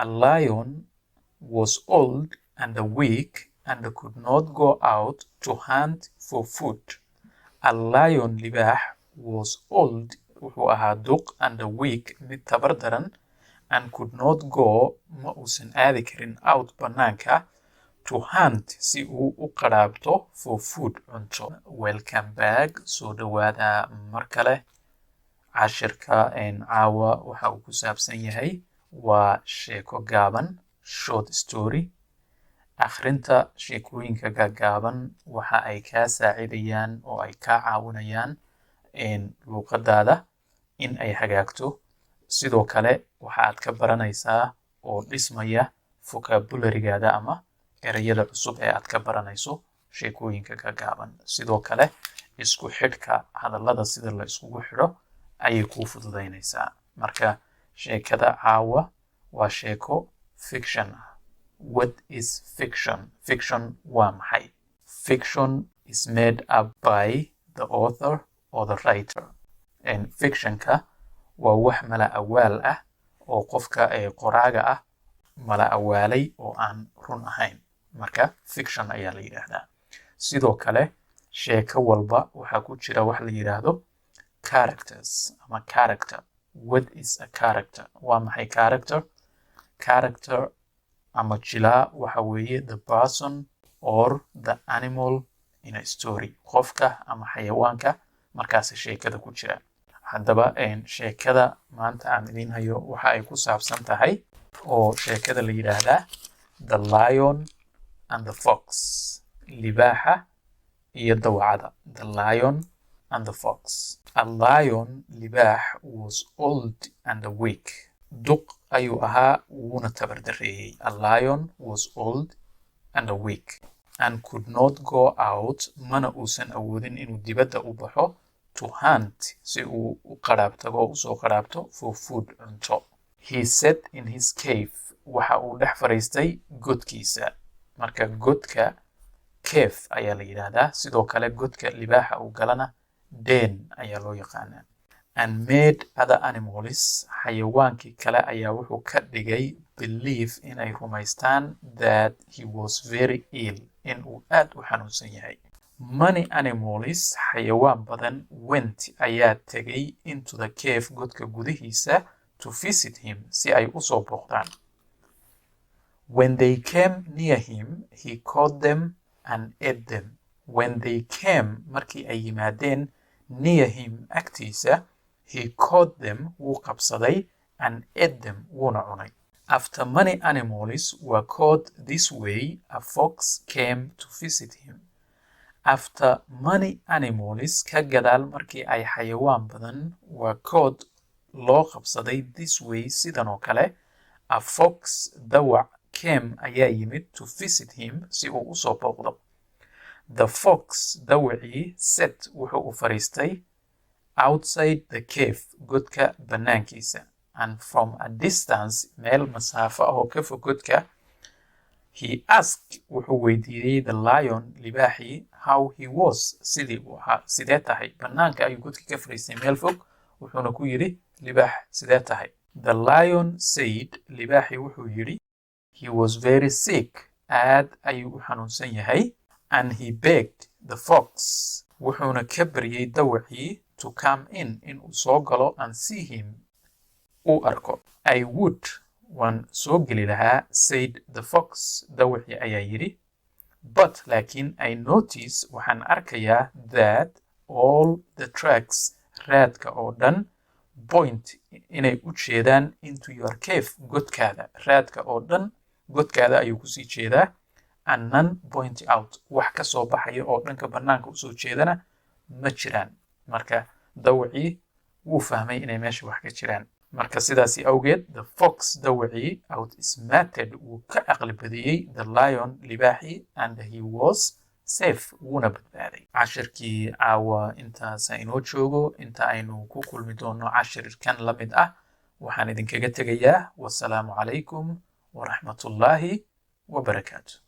A lion was old and weak and could not go out to hunt for food. A lion libaax was old wuxuu ahaa duq and weak mid tabar daran and could not go ma uusan aadi karin out banaanka to hunt si uu u qaraabto for food cunto. Welcome back, soo dhawaada mar kale. Cashirka caawa waxa uu ku saabsan yahay waa sheeko gaaban, short story. Akhrinta sheekooyinka gaaban waxa ay kaa saacidayaan oo ay kaa caawinayaan luqadaada in ay hagaagto. Sidoo kale waxa aad ka baranaysaa oo dhismaya vocabulary-gaada ama erayada cusub ee aad ka baranayso sheekooyinka gaaban. Sidoo kale isku xidhka hadallada sida la iskugu xidho ayay kuu fududaynaysaa. Marka sheekada caawa waa sheeko fiction ah. What is fiction? Fiction waa maxay? Fiction is made up by the author or the writer. And fictionka waa wax mala awaal ah oo qofka qoraaga ah mala awaalay oo aan run ahayn. Marka fiction ayaa la yiraahdaa. Sidoo kale sheeko walba waxa ku jira wax la yiraahdo characters ama character. What is a character? Waa maxay character? Character ama jilaa waxa weeye the person or the animal in a story. Qofka ama xayawaanka markaas sheekada ku jira. Haddaba sheekada maanta aan idin hayo waxa ay ku saabsan tahay oo sheekada la yiraahdaa The Lion and the Fox. Libaaxa iyo dawacada. The Lion and the Fox. A lion, libaax, was old and weak. Duq ayuu ahaa wuuna tabar dareeyay. A lion was old and weak and could not go out mana uusan awoodin inuu dibadda u baxo to hunt si uu u qaraabtago u soo qaraabto for food cunto. He sat in his cave waxa uu dhex fariistay godkiisa. Marka godka cave ayaa la yiraahdaa. Sidoo kale godka libaaxa uu galana den ayaa loo yaqaanaa. And made other animals xayawaankii kale ayaa wuxuu ka dhigay believe inay rumaystaan that he was very ill in uu aad u xanuunsan yahay. Many animals xayawaan badan went ayaa tegay into the cave godka gudihiisa to visit him si ay u soo booqdaan. When they came near him he caught them and ate them. When they came markii ay yimaadeen near him agtiisa he caught them wuu qabsaday and ate them wuuna cunay. After many animals were caught this way a fox came to visit him. After many animals ka gadaal markii ay xayawaan badan were caught loo qabsaday this way sidan oo kale a fox dawac came ayaa yimid to visit him si uu u soo booqdo. The fox dawacii sat wuxuu u fariistay outside the cave godka banaankiisa and from a distance meel masaafo oo ka fog godka he asked wuxuu weydiiyey the lion libaaxii how he was sidii uu ahaa sidee tahay. Banaanka ayuu godka ka fariistay meel fog wuxuuna ku yidhi libaax sidee tahay. The lion said libaaxii wuxuu yidhi he was very sick aad ayuu u xanuunsan yahay and he begged the fox wuxuuna ka baryay dawacii to come in uu soo galo and see him uu arko. I would waan soo geli lahaa said the fox dawacii ayaa yidhi but laakiin I notice waxaan arkayaa that all the tracks raadka oo dhan point inay u jeedaan into your cave godkaada. Raadka oo dhan godkaada ayuu kusii jeedaa and none point out wax ka soo baxaya oo dhanka banaanka u soo jeedana ma jiraan. Marka dawacii wuu fahmay inay meesha wax ka jiraan. Marka sidaasi awgeed the fox dawacii outsmarted wuu ka aqli badiyey the lion libaaxii and he was safe wuuna badbaaday. Cashirkii caawa intaasa inoo joogo. Inta aynu ku kulmi doono cashirkan la mid ah waxaan idinkaga tegayaa wasalaamu calaykum waraxmatullaahi wabarakaatu.